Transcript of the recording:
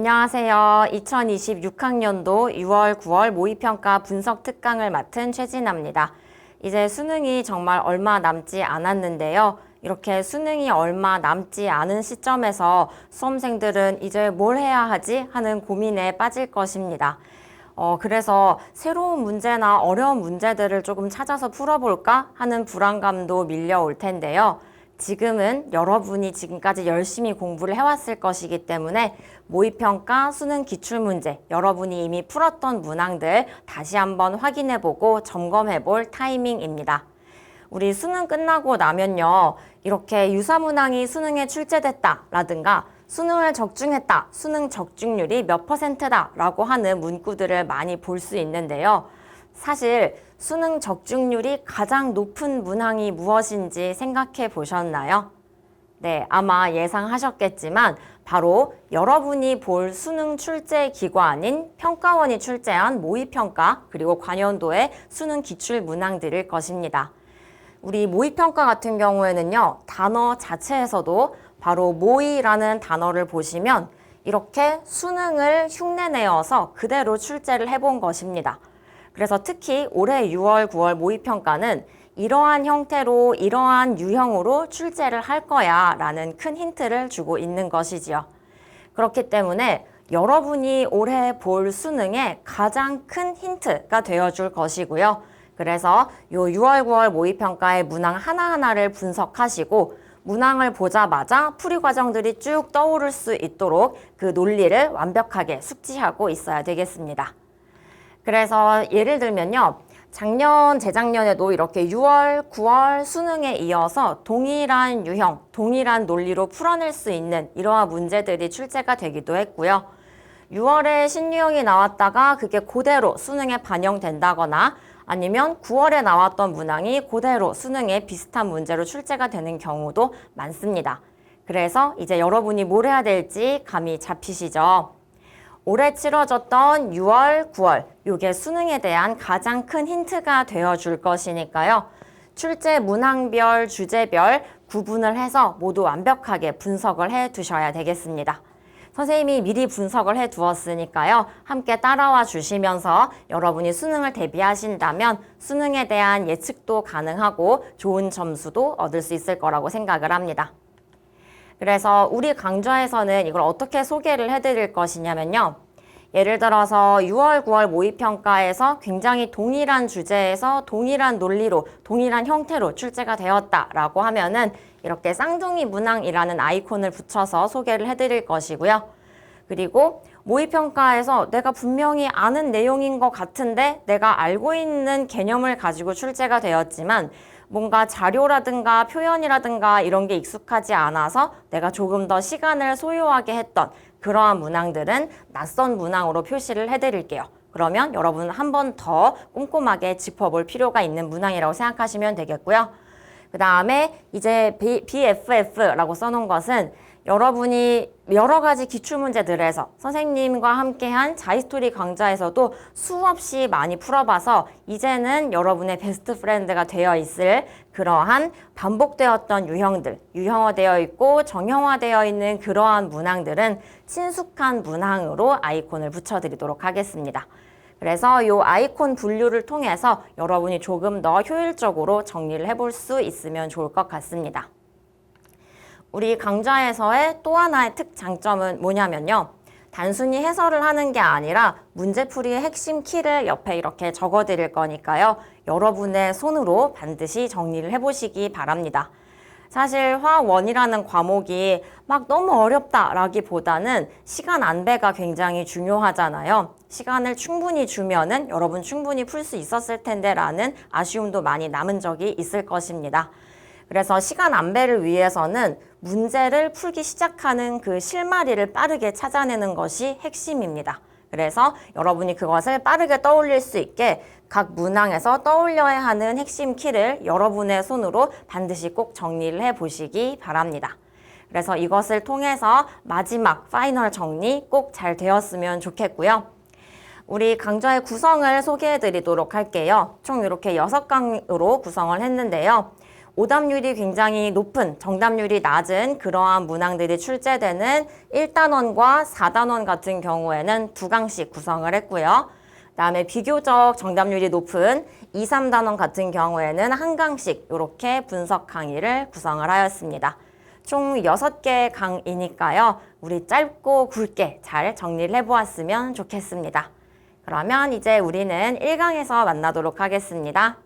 안녕하세요. 2026학년도 6월, 9월 모의평가 분석 특강을 맡은 최진아입니다. 이제 수능이 정말 얼마 남지 않았는데요. 이렇게 수능이 얼마 남지 않은 시점에서 수험생들은 이제 뭘 해야 하지 하는 고민에 빠질 것입니다. 그래서 새로운 문제나 어려운 문제들을 조금 찾아서 풀어볼까 하는 불안감도 밀려올 텐데요. 지금은 여러분이 지금까지 열심히 공부를 해왔을 것이기 때문에 모의평가, 수능 기출문제, 여러분이 이미 풀었던 문항들 다시 한번 확인해보고 점검해볼 타이밍입니다. 우리 수능 끝나고 나면요, 이렇게 유사문항이 수능에 출제됐다 라든가 수능을 적중했다, 수능 적중률이 몇 %다 라고 하는 문구들을 많이 볼 수 있는데요. 사실 수능 적중률이 가장 높은 문항이 무엇인지 생각해 보셨나요? 네, 아마 예상하셨겠지만 바로 여러분이 볼 수능 출제 기관인 평가원이 출제한 모의평가 그리고 관연도의 수능 기출 문항들일 것입니다. 우리 모의평가 같은 경우에는요, 단어 자체에서도 바로 모의라는 단어를 보시면 이렇게 수능을 흉내내어서 그대로 출제를 해본 것입니다. 그래서 특히 올해 6월, 9월 모의평가는 이러한 형태로 이러한 유형으로 출제를 할 거야 라는 큰 힌트를 주고 있는 것이지요. 그렇기 때문에 여러분이 올해 볼 수능의 가장 큰 힌트가 되어줄 것이고요. 그래서 요 6월, 9월 모의평가의 문항 하나하나를 분석하시고 문항을 보자마자 풀이 과정들이 쭉 떠오를 수 있도록 그 논리를 완벽하게 숙지하고 있어야 되겠습니다. 그래서 예를 들면요. 작년, 재작년에도 이렇게 6월, 9월 수능에 이어서 동일한 유형, 동일한 논리로 풀어낼 수 있는 이러한 문제들이 출제가 되기도 했고요. 6월에 신유형이 나왔다가 그게 그대로 수능에 반영된다거나 아니면 9월에 나왔던 문항이 그대로 수능에 비슷한 문제로 출제가 되는 경우도 많습니다. 그래서 이제 여러분이 뭘 해야 될지 감이 잡히시죠? 올해 치러졌던 6월, 9월, 이게 수능에 대한 가장 큰 힌트가 되어줄 것이니까요. 출제 문항별, 주제별 구분을 해서 모두 완벽하게 분석을 해 두셔야 되겠습니다. 선생님이 미리 분석을 해 두었으니까요. 함께 따라와 주시면서 여러분이 수능을 대비하신다면 수능에 대한 예측도 가능하고 좋은 점수도 얻을 수 있을 거라고 생각을 합니다. 그래서 우리 강좌에서는 이걸 어떻게 소개를 해드릴 것이냐면요. 예를 들어서 6월, 9월 모의평가에서 굉장히 동일한 주제에서 동일한 논리로, 동일한 형태로 출제가 되었다라고 하면은 이렇게 쌍둥이 문항이라는 아이콘을 붙여서 소개를 해드릴 것이고요. 그리고 모의평가에서 내가 분명히 아는 내용인 것 같은데 내가 알고 있는 개념을 가지고 출제가 되었지만 뭔가 자료라든가 표현이라든가 이런 게 익숙하지 않아서 내가 조금 더 시간을 소요하게 했던 그러한 문항들은 낯선 문항으로 표시를 해드릴게요. 그러면 여러분 한 번 더 꼼꼼하게 짚어볼 필요가 있는 문항이라고 생각하시면 되겠고요. 그 다음에 이제 BFF라고 써놓은 것은 여러분이 여러 가지 기출문제들에서 선생님과 함께한 자이스토리 강좌에서도 수없이 많이 풀어봐서 이제는 여러분의 베스트 프렌드가 되어 있을 그러한 반복되었던 유형들, 유형화되어 있고 정형화되어 있는 그러한 문항들은 친숙한 문항으로 아이콘을 붙여드리도록 하겠습니다. 그래서 이 아이콘 분류를 통해서 여러분이 조금 더 효율적으로 정리를 해볼 수 있으면 좋을 것 같습니다. 우리 강좌에서의 또 하나의 특장점은 뭐냐면요. 단순히 해설을 하는 게 아니라 문제풀이의 핵심 키를 옆에 이렇게 적어 드릴 거니까요. 여러분의 손으로 반드시 정리를 해보시기 바랍니다. 사실 화원이라는 과목이 막 너무 어렵다라기보다는 시간 안배가 굉장히 중요하잖아요. 시간을 충분히 주면은 여러분 충분히 풀 수 있었을 텐데 라는 아쉬움도 많이 남은 적이 있을 것입니다. 그래서 시간 안배를 위해서는 문제를 풀기 시작하는 그 실마리를 빠르게 찾아내는 것이 핵심입니다. 그래서 여러분이 그것을 빠르게 떠올릴 수 있게 각 문항에서 떠올려야 하는 핵심 키를 여러분의 손으로 반드시 꼭 정리를 해 보시기 바랍니다. 그래서 이것을 통해서 마지막 파이널 정리 꼭 잘 되었으면 좋겠고요. 우리 강좌의 구성을 소개해 드리도록 할게요. 총 이렇게 6강으로 구성을 했는데요. 오답률이 굉장히 높은, 정답률이 낮은 그러한 문항들이 출제되는 1단원과 4단원 같은 경우에는 2강씩 구성을 했고요. 그다음에 비교적 정답률이 높은 2, 3단원 같은 경우에는 1강씩 이렇게 분석 강의를 구성을 하였습니다. 총 6개 강의니까요. 우리 짧고 굵게 잘 정리를 해보았으면 좋겠습니다. 그러면 이제 우리는 1강에서 만나도록 하겠습니다.